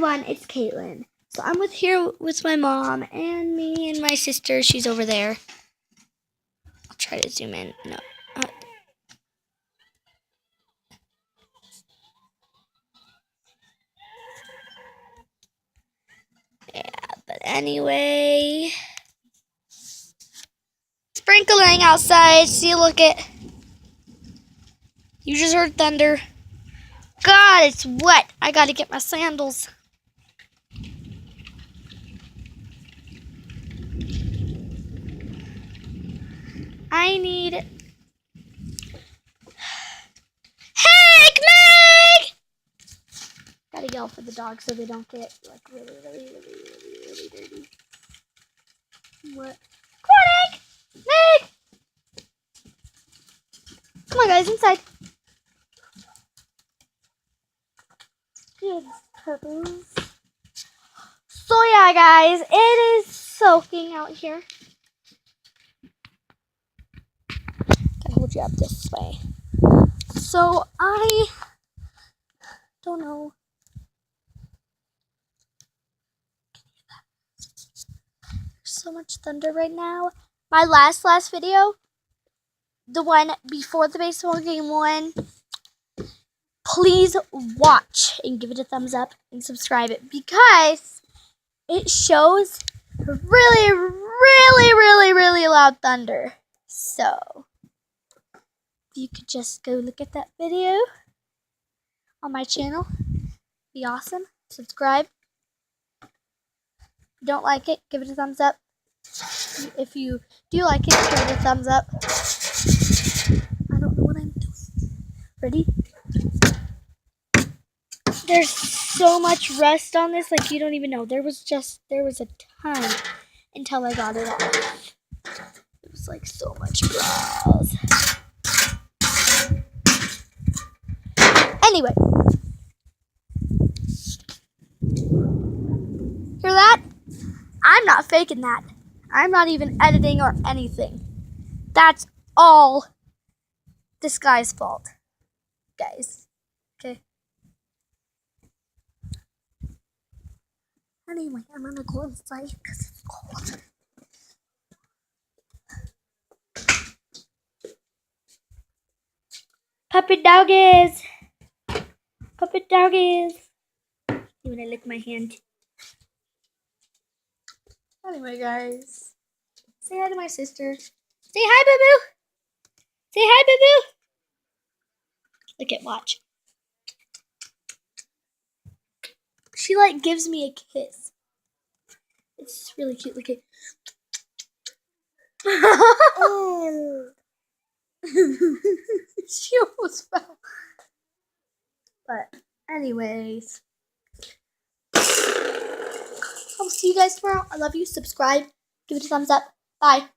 everyone, it's Caitlin. So I'm here with my mom and me and my sister. She's over there. I'll try to zoom in. No. Yeah, but anyway. Sprinkling outside. See, look it. You just heard thunder. God, it's wet. I gotta get my sandals. I need... Hey, Meg! Gotta yell for the dogs so they don't get like really dirty. What? Come on, Egg! Meg! Come on, guys, inside. Good purpose. So yeah, guys, it is soaking out here. Gotta hold you up this way. So I don't know. There's so much thunder right now. My last video, the one before the baseball game one, please watch and give it a thumbs up and subscribe it because it shows really loud thunder. So if you could just go look at that video on my channel, be awesome. Subscribe. If you don't like it, give it a thumbs up. If you do like it, give it a thumbs up. I don't know what I'm doing. Ready? There's so much rust on this, like you don't even know. There was a ton until I got it off. It was like so much grass. Anyway. Hear that? I'm not faking that. I'm not even editing or anything. That's all this guy's fault. Guys. Okay. Anyway, I'm gonna go inside because it's cold. Puppet doggies! Puppet doggies! You wanna lick my hand? Anyway, guys. Say hi to my sister. Say hi, Boo Boo! Say hi, Boo Boo! Look at, watch. She like gives me a kiss. It's really cute. Look at. She almost fell. But anyways, I'll see you guys tomorrow. I love you. Subscribe. Give it a thumbs up. Bye.